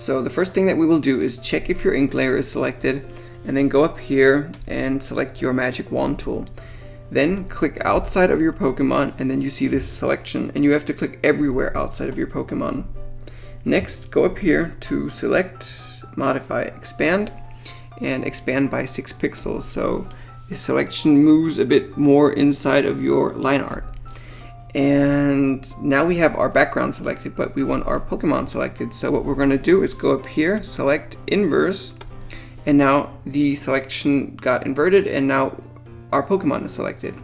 So the first thing that we will do is check if your ink layer is selected, and then go up here and select your magic wand tool. Then click outside of your Pokemon, and then you see this selection, and you have to click everywhere outside of your Pokemon. Next, go up here to select, modify, expand, and expand by 6 pixels. So the selection moves a bit more inside of your line art. And now we have our background selected, but we want our Pokemon selected. So what we're going to do is go up here, select inverse, and now the selection got inverted, and now our Pokemon is selected.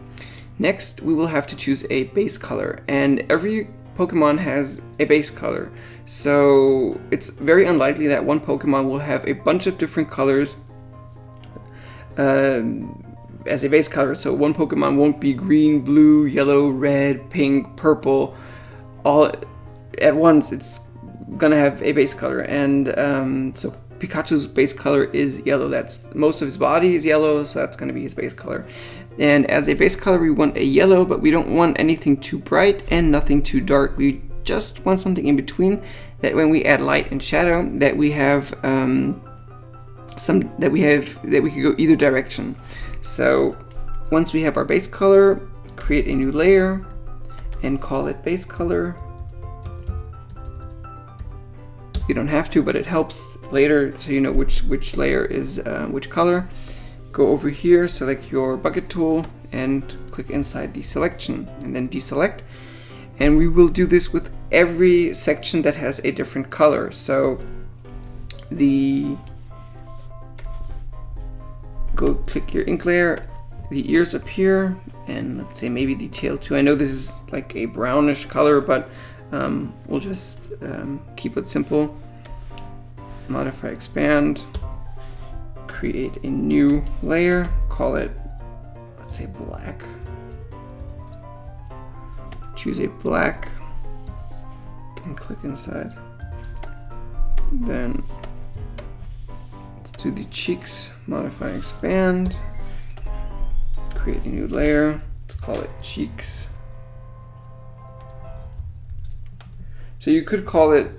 Next, we will have to choose a base color, and every Pokemon has a base color. So it's very unlikely that one Pokemon will have a bunch of different colors as a base color. So one Pokemon won't be green, blue, yellow, red, pink, purple, all at once. It's gonna have a base color, and so Pikachu's base color is yellow. That's most of his body is yellow, so that's going to be his base color. And as a base color, we want a yellow, but we don't want anything too bright and nothing too dark. We just want something in between, that when we add light and shadow, that we have that we can go either direction. So once we have our base color, create a new layer and call it base color. You don't have to, but it helps later so you know which layer is which color. Go over here, select your bucket tool, and click inside the selection, and then deselect. And we will do this with every section that has a different color. So go click your ink layer, the ears up here, and let's say maybe the tail too. I know this is like a brownish color, but we'll just keep it simple. Modify, expand, create a new layer, call it, let's say black. Choose a black and click inside. Then let's do the cheeks, modify, expand, create a new layer, let's call it cheeks. So you could call it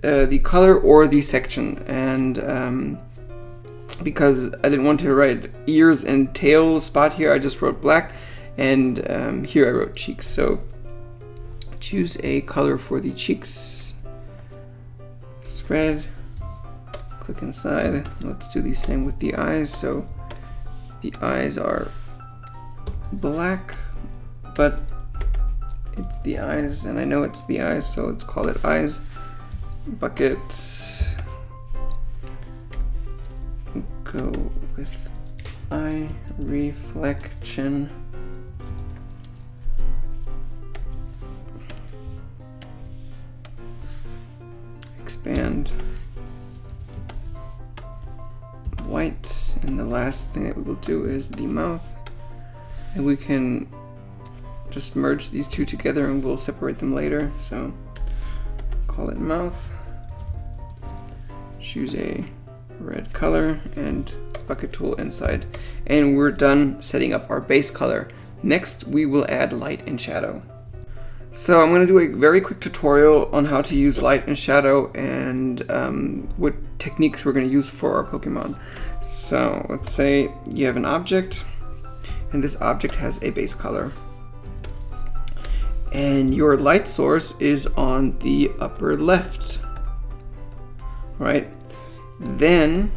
the color or the section, and because I didn't want to write ears and tail spot here, I just wrote black, and here I wrote cheeks. So choose a color for the cheeks. It's red. Click inside. Let's do the same with the eyes. So the eyes are black, but it's the eyes, and I know it's the eyes, so let's call it eyes. Bucket, go with eye reflection. Expand, white, and the last thing that we will do is the mouth, and we can just merge these two together and we'll separate them later. So call it mouth, choose a red color, and bucket tool inside, and we're done setting up our base color. Next, we will add light and shadow. So I'm going to do a very quick tutorial on how to use light and shadow, and what techniques we're going to use for our Pokemon. So let's say you have an object, and this object has a base color, and your light source is on the upper left, right? Then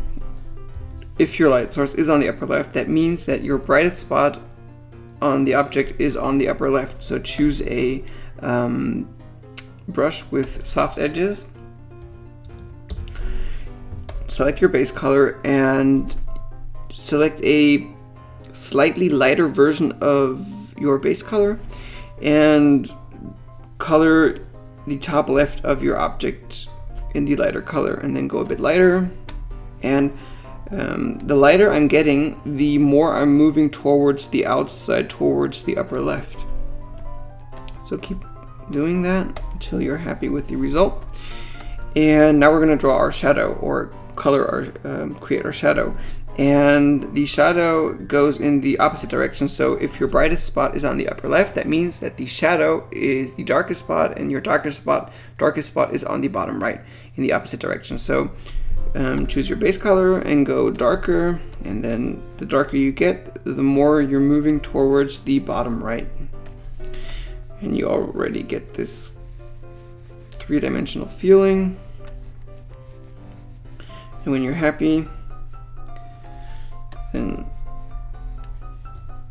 if your light source is on the upper left, that means that your brightest spot on the object is on the upper left. So choose a brush with soft edges, select your base color, and select a slightly lighter version of your base color, and color the top left of your object in the lighter color, and then go a bit lighter. And the lighter I'm getting, the more I'm moving towards the outside, towards the upper left. So keep doing that until you're happy with the result. And now we're going to draw our shadow, or color our create our shadow. and the shadow goes in the opposite direction. So if your brightest spot is on the upper left, that means that the shadow is the darkest spot, and your darkest spot is on the bottom right in the opposite direction. So choose your base color and go darker, and then the darker you get, the more you're moving towards the bottom right. And you already get this three-dimensional feeling. And when you're happy, then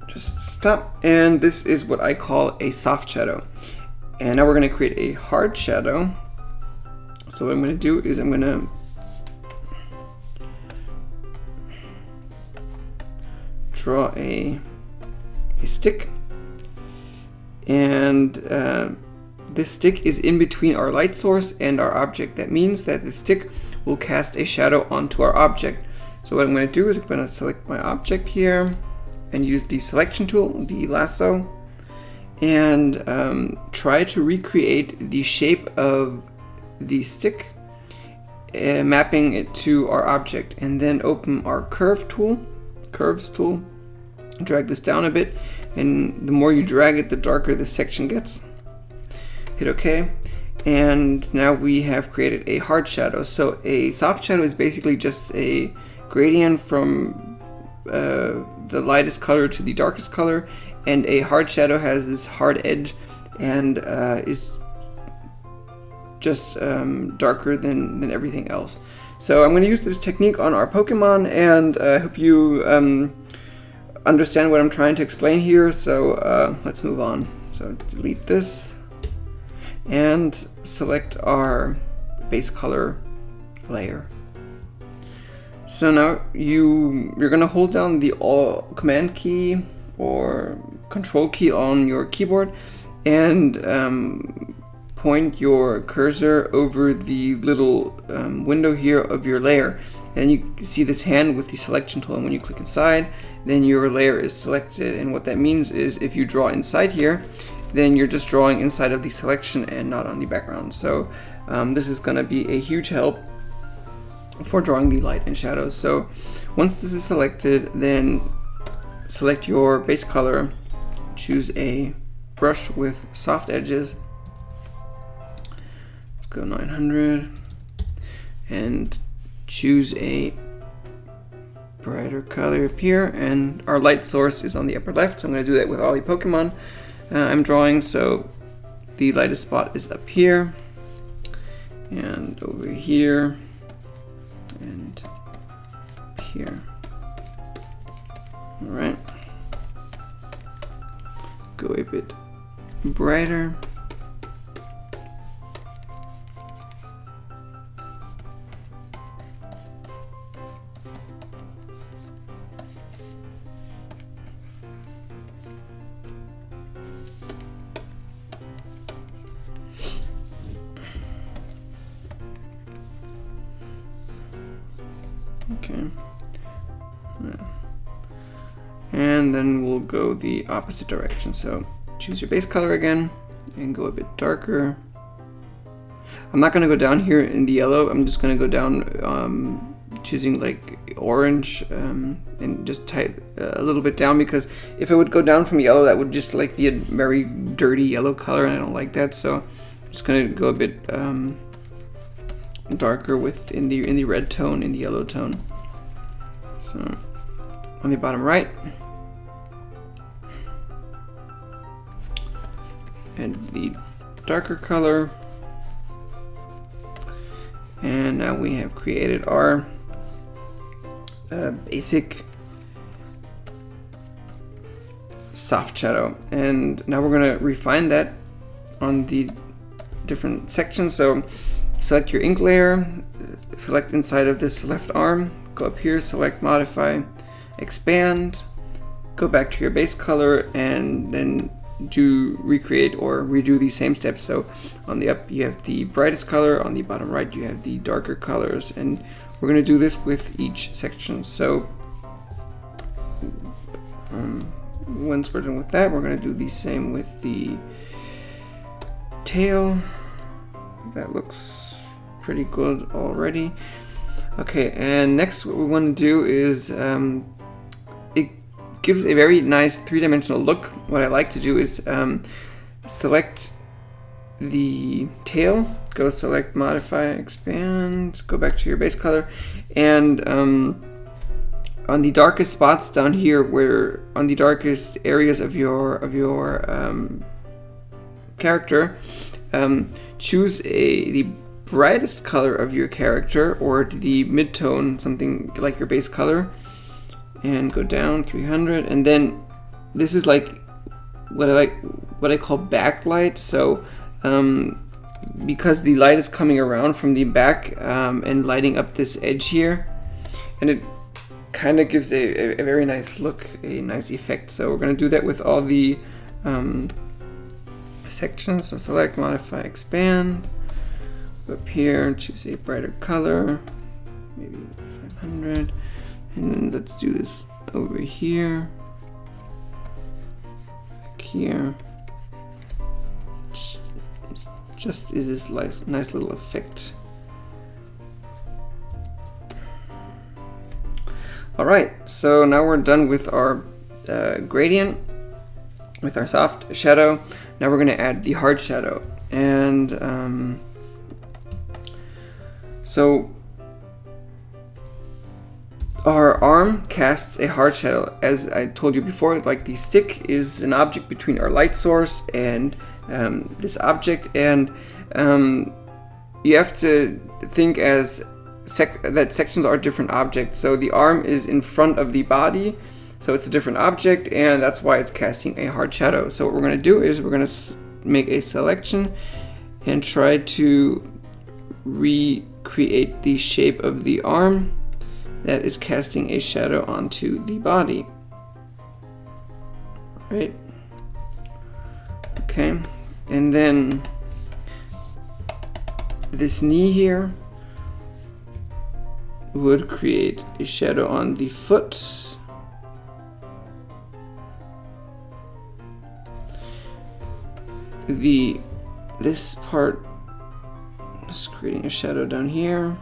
just stop. And this is what I call a soft shadow. And now we're going to create a hard shadow. So what I'm going to do is I'm going to draw a stick, and this stick is in between our light source and our object. That means that the stick will cast a shadow onto our object. So what I'm going to do is I'm going to select my object here and use the selection tool, the lasso, and try to recreate the shape of the stick, mapping it to our object, and then open our curves tool, drag this down a bit, and the more you drag it, the darker the section gets. Hit OK. And now we have created a hard shadow. So a soft shadow is basically just a gradient from the lightest color to the darkest color, and a hard shadow has this hard edge and is just darker than everything else. So I'm going to use this technique on our Pokemon, and I hope you understand what I'm trying to explain here. So let's move on. So delete this and select our base color layer. So now you're gonna hold down the command key or control key on your keyboard and point your cursor over the little window here of your layer, and you see this hand with the selection tool, and when you click inside, then your layer is selected. And what that means is if you draw inside here, then you're just drawing inside of the selection and not on the background. So this is going to be a huge help for drawing the light and shadows. So once this is selected, then select your base color, choose a brush with soft edges. Let's go 900 and choose a brighter color up here, and our light source is on the upper left. So I'm going to do that with all the Pokemon I'm drawing. So the lightest spot is up here and over here and here. All right, go a bit brighter. Okay, and then we'll go the opposite direction. So choose your base color again and go a bit darker. I'm not going to go down here in the yellow. I'm just going to go down choosing like orange and just type a little bit down, because if I would go down from yellow, that would just like be a very dirty yellow color, and I don't like that. So I'm just going to go a bit darker in the red tone, in the yellow tone. So on the bottom right, and the darker color, and now we have created our basic soft shadow. And now we're going to refine that on the different sections. So select your ink layer, select inside of this left arm, go up here, select modify, expand, go back to your base color, and then recreate or redo these same steps. So on the up you have the brightest color, on the bottom right you have the darker colors, and we're going to do this with each section. So once we're done with that, we're going to do the same with the tail. That looks pretty good already. Okay, and next what we want to do is it gives a very nice three-dimensional look. What I like to do is select the tail, go select modify, expand, go back to your base color, and on the darkest spots down here, where on the darkest areas of your character, choose the brightest color of your character or the mid-tone, something like your base color, and go down 300. And then this is like what I call backlight. So because the light is coming around from the back and lighting up this edge here, and it kind of gives a very nice look, a nice effect. So we're going to do that with all the sections. So select, modify, expand, go up here, choose a brighter color, maybe 500, and then let's do this over here, back here. Just is this nice little effect. Alright, so now we're done with our gradient, with our soft shadow. Now we're going to add the hard shadow. And so our arm casts a hard shadow. As I told you before, like the stick is an object between our light source and this object, and you have to think as that sections are different objects. So the arm is in front of the body, so it's a different object, and that's why it's casting a hard shadow. So what we're going to do is we're going to make a selection and try to recreate the shape of the arm that is casting a shadow onto the body. Right? Okay, and then this knee here would create a shadow on the foot. This part is creating a shadow down here.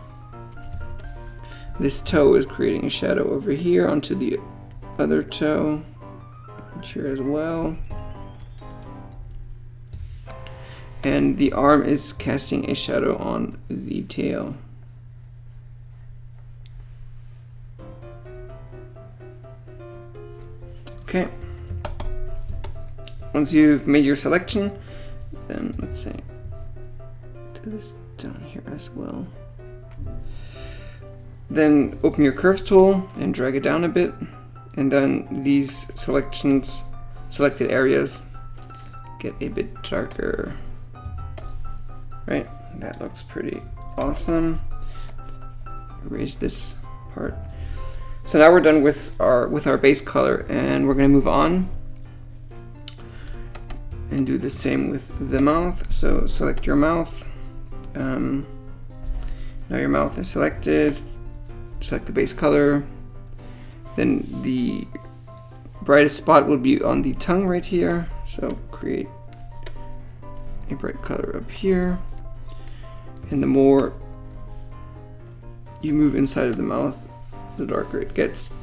This toe is creating a shadow over here onto the other toe, and here as well. And the arm is casting a shadow on the tail. Okay. Once you've made your selection, then let's say do this down here as well. Then open your curves tool and drag it down a bit, and then these selected areas get a bit darker. Right, that looks pretty awesome. Let's erase this part. So now we're done with our base color, and we're going to move on and do the same with the mouth. So select your mouth. Now your mouth is selected. Select the base color. Then the brightest spot will be on the tongue right here. So create a bright color up here. And the more you move inside of the mouth, the darker it gets.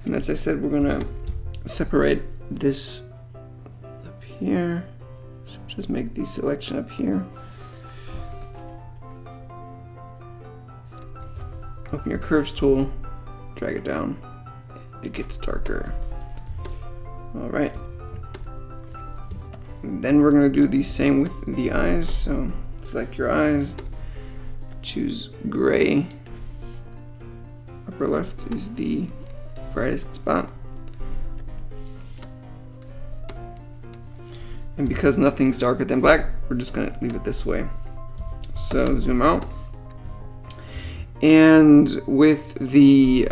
And as I said, we're gonna separate this up here. So just make the selection up here. Open your curves tool, drag it down. It gets darker. All right. Then we're gonna do the same with the eyes. So select your eyes, choose gray. Upper left is the brightest spot. And because nothing's darker than black, we're just gonna leave it this way. So zoom out. And with the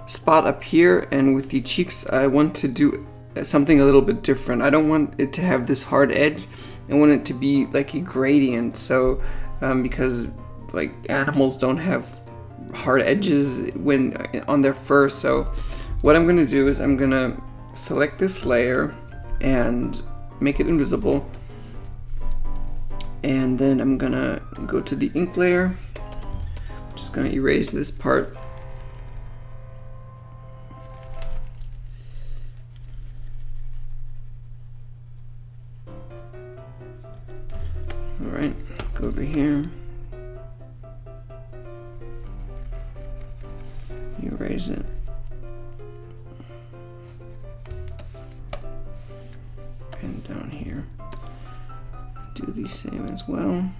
spot up here and with the cheeks, I want to do something a little bit different. I don't want it to have this hard edge. I want it to be like a gradient. So because like animals don't have hard edges when on their fur. So what I'm gonna do is I'm gonna select this layer and make it invisible. And then I'm gonna go to the ink layer. I'm just gonna erase this part. All right, go over here. Erase it. And down here, do the same as well.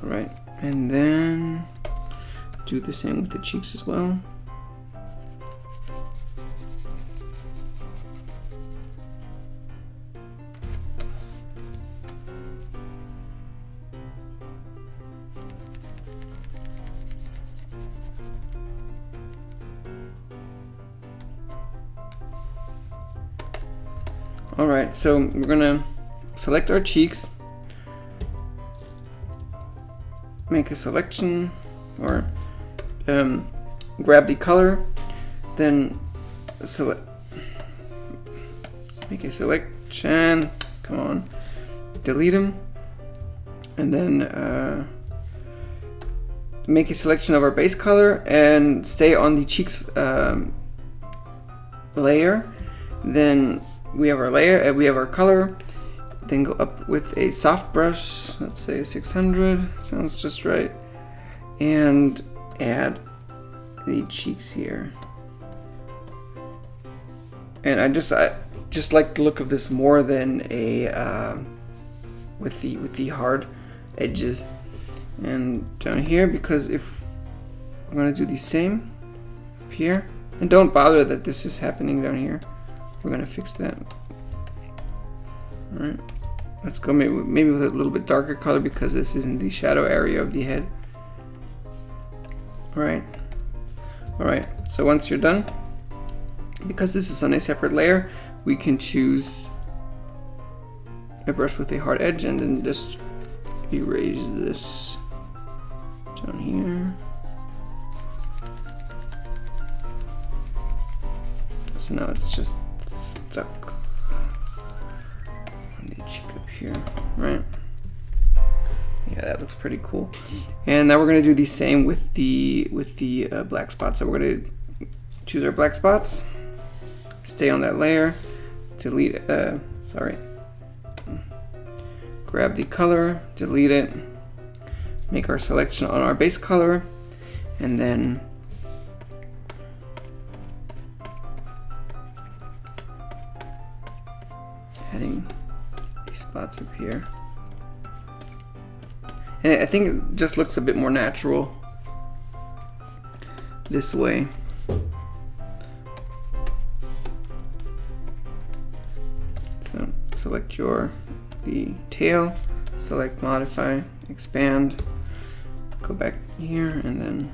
All right, and then do the same with the cheeks as well. Alright, so we're gonna select our cheeks, make a selection, or grab the color, then make a selection, come on, delete them, and then make a selection of our base color and stay on the cheeks layer. Then we have our layer, we have our color, then go up with a soft brush, let's say 600, sounds just right, and add the cheeks here. And I just like the look of this more than a with the hard edges. And down here, because if I'm gonna do the same up here, and don't bother that this is happening down here. We're gonna fix that. All right, let's go maybe with a little bit darker color because this is in the shadow area of the head. All right. So once you're done, because this is on a separate layer, we can choose a brush with a hard edge and then just erase this down here. So now it's just stuck on the cheek up here, right? Yeah, that looks pretty cool. And now we're gonna do the same with the black spots. So we're gonna choose our black spots, stay on that layer, delete. Grab the color, delete it, make our selection on our base color, and then adding these spots up here. And I think it just looks a bit more natural this way. So select the tail, select modify, expand, go back here, and then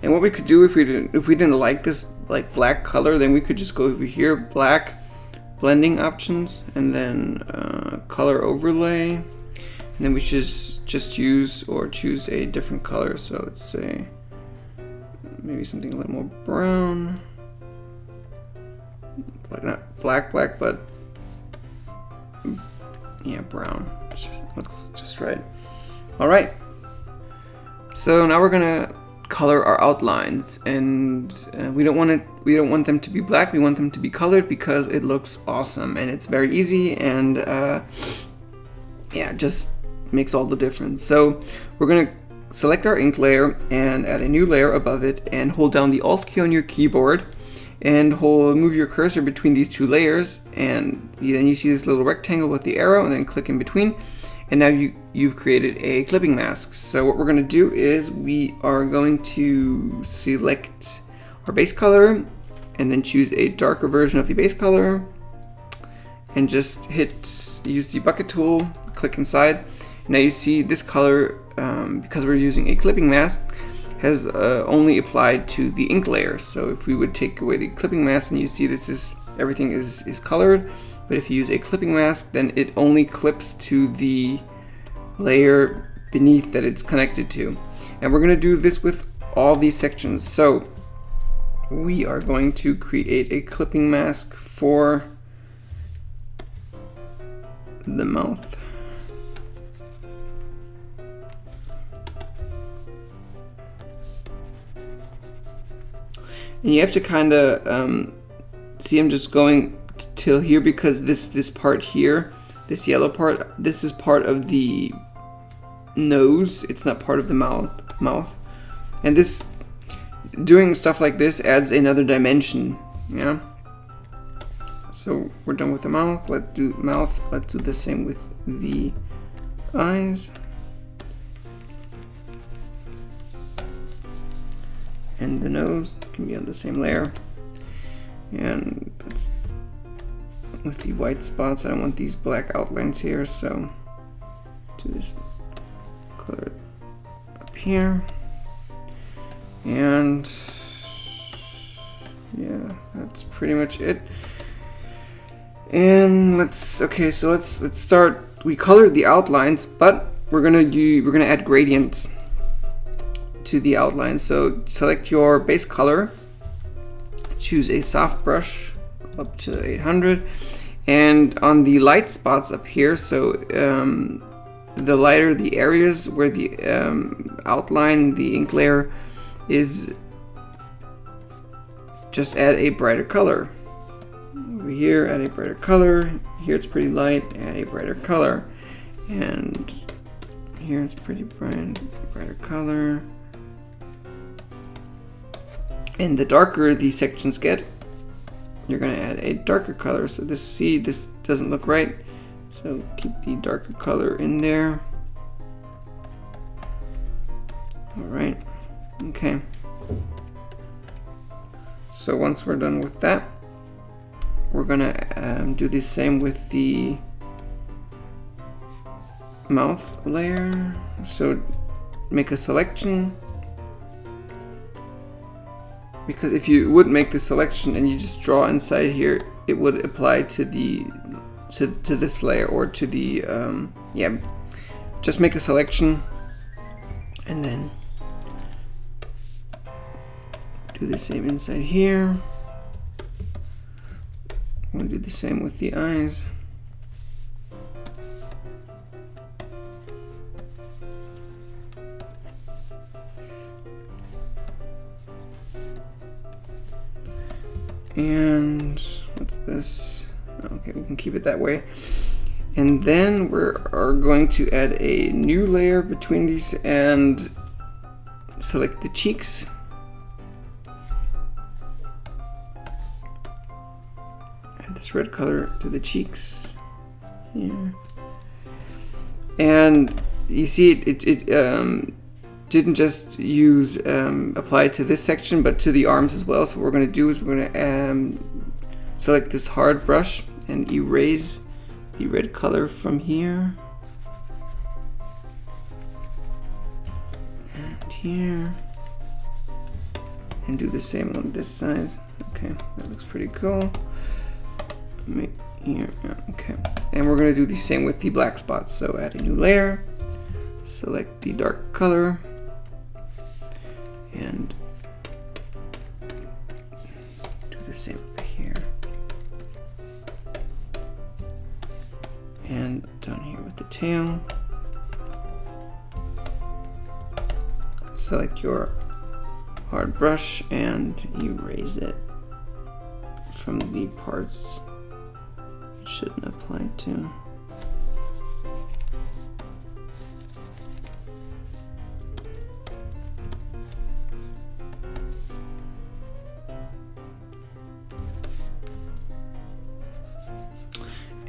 and what we could do if we didn't like this like black color, then we could just go over here, black, blending options, and then color overlay, and then we just use or choose a different color. So let's say maybe something a little more brown, like not black, but yeah, brown. Looks just right. All right. So now we're gonna color our outlines, and we don't want them to be black. We want them to be colored because it looks awesome and it's very easy, and yeah, just makes all the difference. So we're gonna select our ink layer and add a new layer above it, and hold down the Alt key on your keyboard and move your cursor between these two layers, and then you see this little rectangle with the arrow, and then click in between. And now you've created a clipping mask. So what we're going to do is we are going to select our base color and then choose a darker version of the base color, and just use the bucket tool, click inside. Now you see this color, because we're using a clipping mask, has only applied to the ink layer. So if we would take away the clipping mask, and you see this is everything is colored, but if you use a clipping mask, then it only clips to the layer beneath that it's connected to. And we're going to do this with all these sections. So we are going to create a clipping mask for the mouth. And you have to kind of see, I'm just going till here because this part here, this yellow part, this is part of the nose. It's not part of the mouth. And this, doing stuff like this adds another dimension. Yeah. So we're done with the mouth. Let's do mouth. Let's do the same with the eyes. And the nose can be on the same layer. And let's, with the white spots, I don't want these black outlines here, so do this color up here. And yeah, that's pretty much it. And let's start. We colored the outlines, but we're gonna add gradients to the outline. So select your base color, choose a soft brush up to 800, and on the light spots up here, so the lighter the areas where the outline, the ink layer is, just add a brighter color. Over here, add a brighter color. Here it's pretty light, add a brighter color. And here it's pretty brighter color. And the darker these sections get, you're gonna add a darker color. So this doesn't look right. So keep the darker color in there. All right, okay. So once we're done with that, we're gonna do the same with the mouth layer. So make a selection, because if you would make the selection and you just draw inside here, it would apply to the to this layer, or to the yeah, just make a selection and then do the same inside here. We'll do the same with the eyes. And what's this? Okay, we can keep it that way. And then we are going to add a new layer between these and select the cheeks. Add this red color to the cheeks here. And you see it didn't just use apply to this section, but to the arms as well. So what we're going to do is we're going to select this hard brush and erase the red color from here and here, and do the same on this side. Okay, that looks pretty cool. Make here, okay. And we're going to do the same with the black spots. So add a new layer, select the dark color, and do the same up here. And down here with the tail. Select your hard brush and erase it from the parts it shouldn't apply to.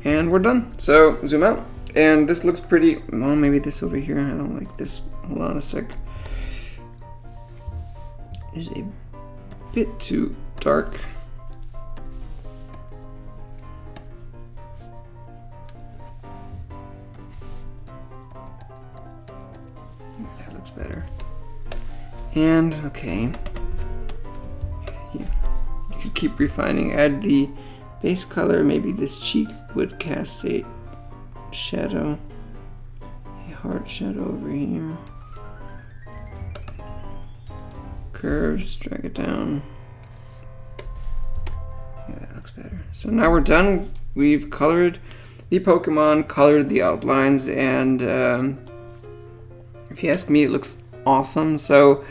And we're done. So zoom out, and this looks pretty, well, maybe this over here, I don't like this. Hold on a sec. Is a bit too dark. That looks better. And okay, you could keep refining. Add the base color. Maybe this cheek would cast a shadow, a hard shadow over here. Curves, drag it down. Yeah, that looks better. So now we're done. We've colored the Pokemon, colored the outlines, and if you ask me, it looks awesome. So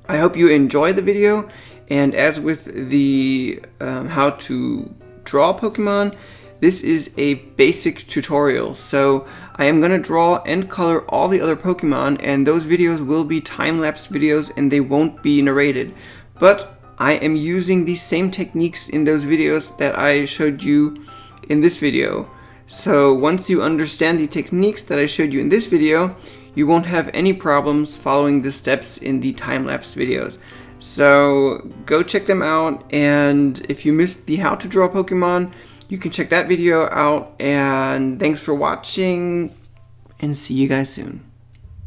I hope you enjoyed the video. And as with the how to draw Pokemon, this is a basic tutorial. So I am gonna draw and color all the other Pokemon, and those videos will be time-lapse videos and they won't be narrated. But I am using the same techniques in those videos that I showed you in this video. So once you understand the techniques that I showed you in this video, you won't have any problems following the steps in the time-lapse videos. So go check them out, and if you missed the how to draw Pokemon, you can check that video out. And thanks for watching, and see you guys soon.